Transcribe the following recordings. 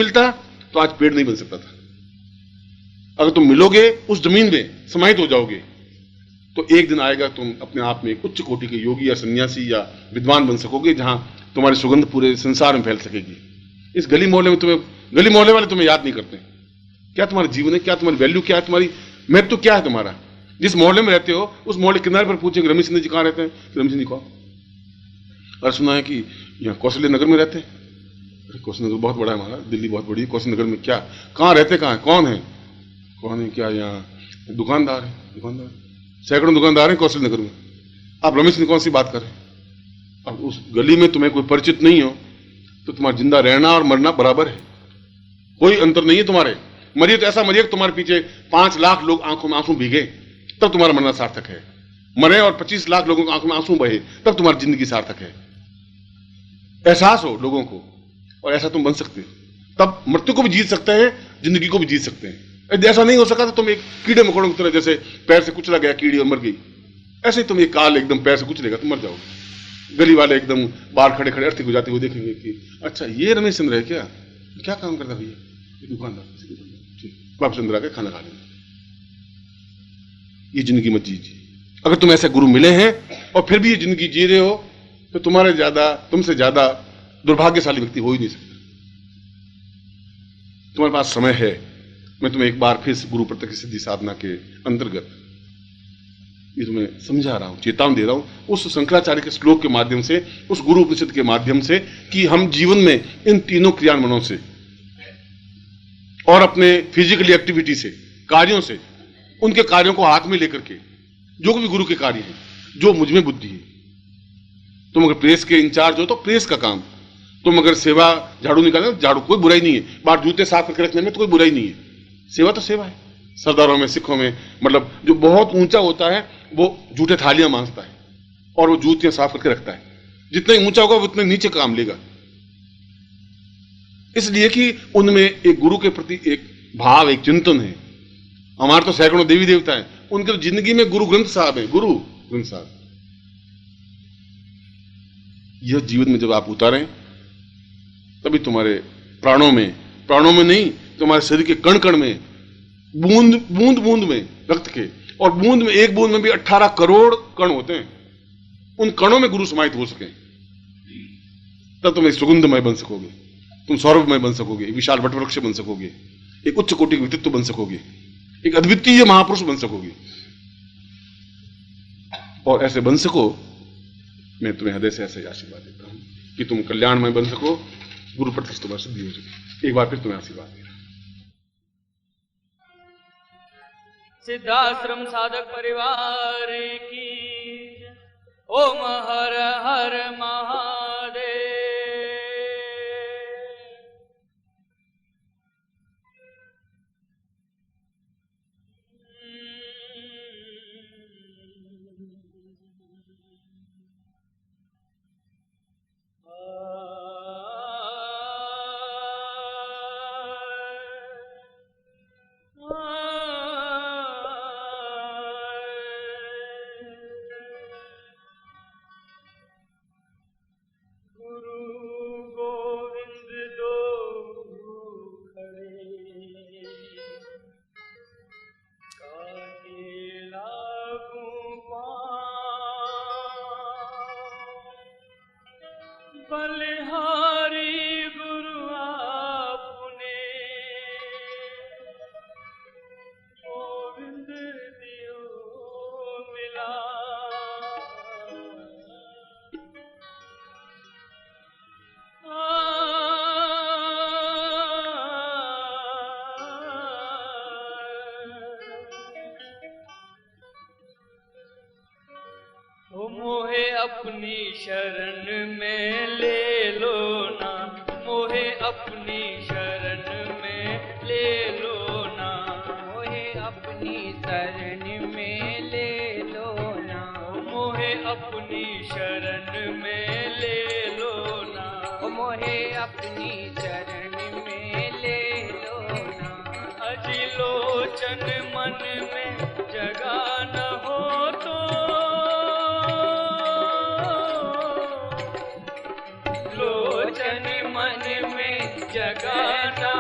मिलता तो आज पेड़ नहीं बन सकता था। अगर तुम मिलोगे उस जमीन में, समाहित हो जाओगे, तो एक दिन आएगा तुम अपने आप में एक उच्च कोटि के योगी या सन्यासी या विद्वान बन सकोगे, जहां तुम्हारी सुगंध पूरे संसार में फैल सकेगी। इस गली मोहल्ले में गली मोहल्ले वाले तुम्हें याद नहीं करते। क्या तुम्हारा जीवन है, क्या तुम्हारी वैल्यू क्या है, तुम्हारी महत्व क्या है तुम्हारा। जिस मोहल्ले में रहते हो उस मोहल्ले किनारे पर पूछेंगे रमेश सिंह जी कहाँ रहते हैं, रमेश सिंह जी कौन। और सुना है कि यहाँ कौशल्य नगर में रहते हैं। कौशल नगर बहुत बड़ा है हमारा, दिल्ली बहुत बड़ी है। कौशल नगर में क्या, कहाँ रहते, कहाँ है, कौन है, कौन है, क्या यहाँ दुकानदार है, दुकानदार सैकड़ों दुकानदार हैं कौशल नगर में। आप रमेश सिंह कौन सी बात करें। अब उस गली में तुम्हें कोई परिचित नहीं हो तो तुम्हारा जिंदा रहना और मरना बराबर है, कोई अंतर नहीं है। तुम्हारे मरिए तो ऐसा मरिए तुम्हारे पीछे 5 लाख लोग आंखों में आंसू भीगे तब तुम्हारा मरना सार्थक है। मरे और 25 लाख लोगों की आंखों में आंसू बहे तब तुम्हारी जिंदगी सार्थक है। एहसास हो लोगों को, और ऐसा तुम बन सकते हो। तब मृत्यु को भी जीत सकते हैं, जिंदगी को भी जीत सकते हैं। यदि ऐसा नहीं हो सका तो तुम एक कीड़े मकोड़ों की तरह, जैसे पैर से कुचला गया कीड़ी और मर गई, ऐसे ही तुम एक काल एकदम पैर से कुचलेगा, तुम मर जाओगे। गली वाले एकदम बाहर खड़े खड़े अर्थी गुजारते हुए देखेंगे कि अच्छा ये रमेश चंद्र है क्या काम करता भैया, दुकानदार, वापस अंदर आके खाना खा लेंगे। ये जिंदगी मत जीजिए। अगर तुम ऐसे गुरु मिले हैं और फिर भी ये जिंदगी जी रहे हो तो तुमसे ज्यादा दुर्भाग्यशाली व्यक्ति हो ही नहीं सकता। तुम्हारे पास समय है। मैं तुम्हें एक बार फिर गुरु प्रत्यक्ष सिद्धि साधना के अंतर्गत ये तुम्हें समझा रहा हूं, चेतावनी दे रहा हूं उस शंकराचार्य के श्लोक के माध्यम से, उस गुरु उपनिषद के माध्यम से, कि हम जीवन में इन तीनों क्रियान्वयनों से और अपने फिजिकली एक्टिविटी से, कार्यों से, उनके कार्यों को हाथ में लेकर के, जो भी गुरु के कार्य है, जो मुझ में बुद्धि है। तुम अगर प्रेस के इंचार्ज हो तो प्रेस का काम, तुम अगर सेवा झाड़ू निकालना, झाड़ू, कोई बुराई नहीं है। बाहर जूते साफ करके रखने में तो कोई बुराई नहीं है। सेवा तो सेवा है। सरदारों में, सिखों में, मतलब जो बहुत ऊंचा होता है वो जूठे थालियां मांगता है और वो जूतियां साफ करके रखता है। जितना ही ऊंचा होगा वो उतने नीचे काम लेगा, इसलिए कि उनमें एक गुरु के प्रति एक भाव, एक चिंतन है। हमारे तो सैकड़ों देवी देवता हैं, उनके जिंदगी में गुरु ग्रंथ साहब है, गुरु ग्रंथ साहब। यह जीवन में जब आप उतारें तभी तुम्हारे प्राणों में नहीं, तुम्हारे शरीर के कण कण में, बूंद में रक्त के, और बूंद में, एक बूंद में भी 18 करोड़ कण होते हैं, उन कणों में गुरु समाहित हो सके, तब तुम एक सुगंधमय बन सकोगे, तुम सौरभमय बन सकोगे, एक विशाल वटवृक्ष बन सकोगे, एक उच्च कोटि का व्यक्तित्व बन सकोगे, एक अद्वितीय महापुरुष बन सकोगे। और ऐसे बन सको, मैं तुम्हें हृदय से ऐसे आशीर्वाद देता हूं कि तुम कल्याणमय बन सको, गुरु प्रत्यक्ष तुम्हारी सिद्धि हो सके। एक बार फिर तुम्हें आशीर्वाद दे रहा हूं। सिद्धाश्रम साधक परिवार की ओम हर हर महादेव। बलिहारी गुरु आपने गोविंद दियो मिला। मोहे अपनी शरण में ले लो ना, मोहे अपनी शरण में ले लो ना, मोहे अपनी शरण में ले लो ना, मोहे अपनी शरण में ले लो ना, मोहे अपनी शरण में ले लो ना। अजिलोचन मन में जगा न हो तो जगा न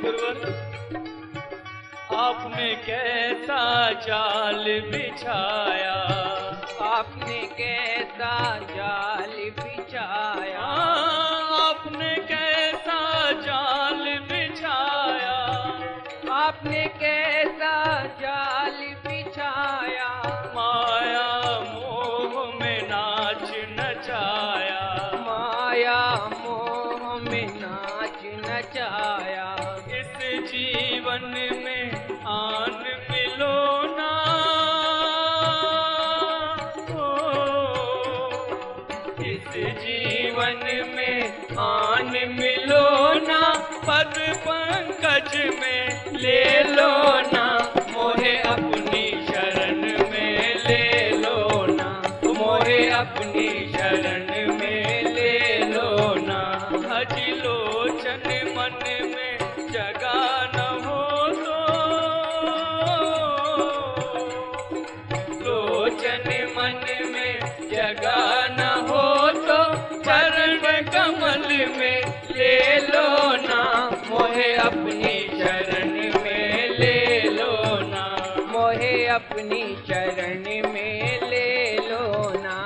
गुरुवर, आपने कैसा जाल बिछाया, आपने कैसा जाल बिछाया, आपने कैसा जाल बिछाया, आपने कैसा जाल बिछाया, माया मोह में नाच नचाया, माया मोह में नाच नचाया। इस जीवन में आन मिलो ना, इस जीवन में आन मिलो ना, पद पंकज में ले लो ना, मोहे अपनी शरण में ले लो ना, मोहे अपनी शरण में ले लो ना। हज लोचन मन में जगा न हो तो, लोचन मन में जगा न हो तो, चरण कमल में ले लो ना, मोहे अपनी शरण में ले लो ना, मोहे अपनी शरण में ले लो ना।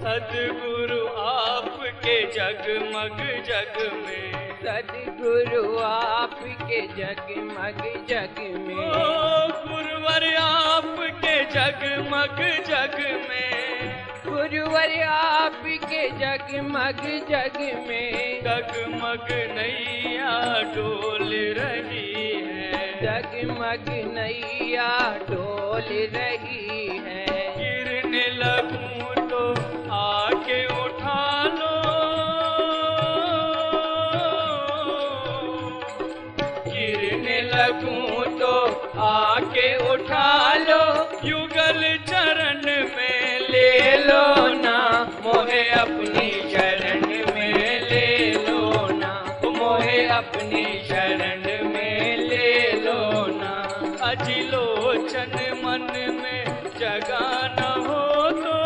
सद्गुरु आपके जगमग जग में, सद्गुरु आपके जगमग जग में, ओ गुरुवर आपके जगमग जग में, गुरुवर आपके जगमग जग में, जगमग नैया डोल रही है, जगमग नैया डोल रही है। गिरने लगूं तो आके उठा लो, गिरने लगूं तो आके उठा लो, युगल चरण में ले लो ना, मोहे अपनी शरण में ले लो ना, मोहे अपनी शरण में ले लो ना। अजिलोचन मन में जगा न हो तो,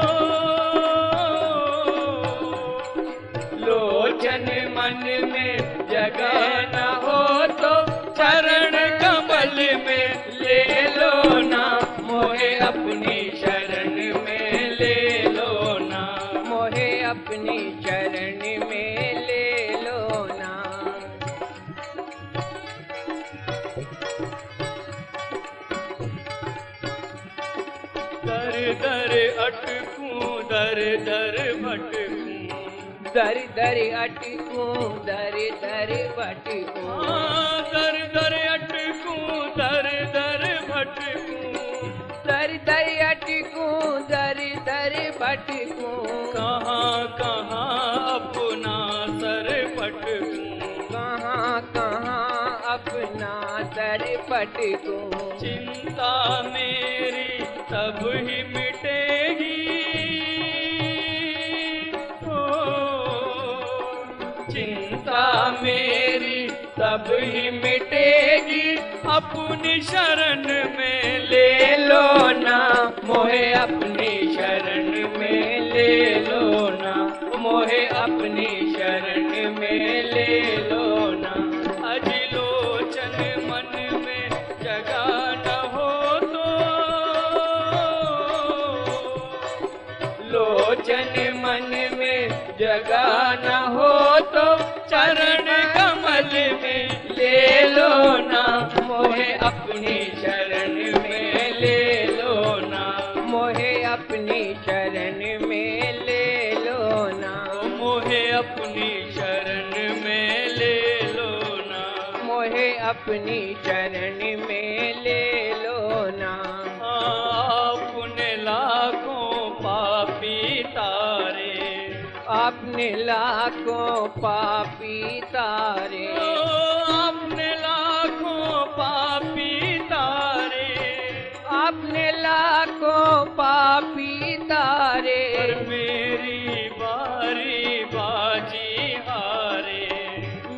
लोचन मन में जगा न हो तो, चरण कमल में ले लो ना, मोहे अपनी शरण में ले लो ना, मोहे अपनी शरण में ले लो ना। दर दर अटकूं दर दर भटकूं, दर दर अटकूं दर दर भटकूं, दर दर अटकूं दर दर भटकूं, दर दर अटकूं दर दर भटकूं, कहाँ कहाँ अपना सर पटकूं, कहाँ कहाँ अपना सर पटकूं, चिंता मेरी तब ही मिटेगी, चिंता मेरी तब ही मिटेगी, अपनी शरण में ले लो ना, मोहे अपनी शरण में ले लो ना, मोहे अपनी शरण में ले लो ना। अजिलोचन मन में जगा न हो तो, लोचन मन में जगा न हो तो, चरण कमल में ले लो ना, मोहे अपनी शरण में ले लो ना, मोहे अपनी शरण में ले लो ना, मोहे अपनी शरण में ले लो ना, मोहे अपनी शरण में ले लो ना। आपने लाखों पापी तारे, आपने लाखों पापी तारे, आपने लाखों पापी तारे, आपने लाखों पापी तारे, पर मेरी बारी बाजी हारे,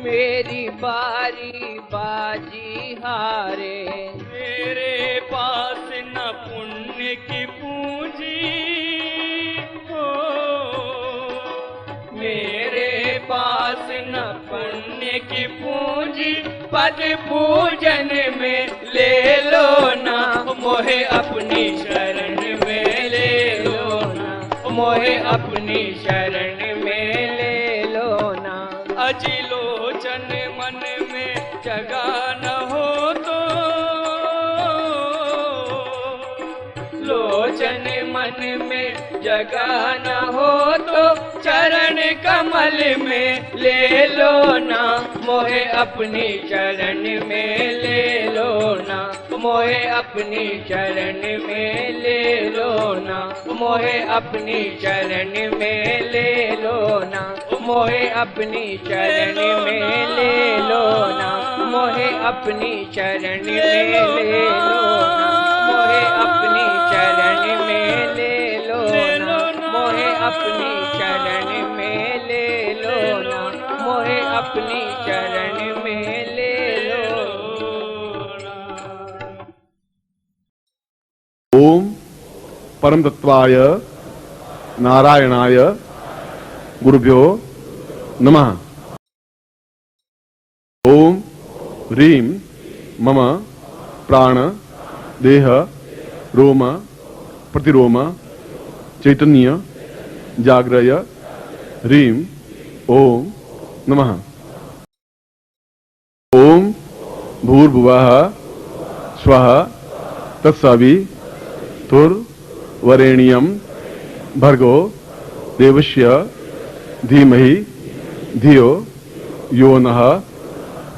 मेरी बारी बाजी हारे, मेरे पास न पुण्य की पूंजी, की पूंजी पद पूजन में ले लो ना, मोहे अपनी शरण में ले लो ना, मोहे अपनी शरण में ले लो ना। अजी लोचन मन में जगह न हो तो, लोचन मन में जगह न हो तो चरण कमल में ले लो ना, मोहे अपनी शरण में ले लो ना, मोहे अपनी शरण में ले लो ना, मोहे अपनी शरण में ले लो ना, मोहे अपनी शरण में ले लो ना, मोहे अपनी शरण में ले लो ना, मोहे अपनी शरण में ले लो ना, मोहे अपनी शरण में ले लो ना, मोहे अपनी शरण में ले लो ना। ओम परम तत्वाय नारायणाय गुरुभ्यो नमः। ओम ह्रीं मम प्राण देह रोम प्रतिरोम चैतन्य जाग्रय ह्रीं ओम नमः। ओम भूर्भुवः स्वः तत्सवितुर्वरेण्यं भर्गो देवस्य धीमहि धियो यो नः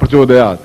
प्रचोदयात्।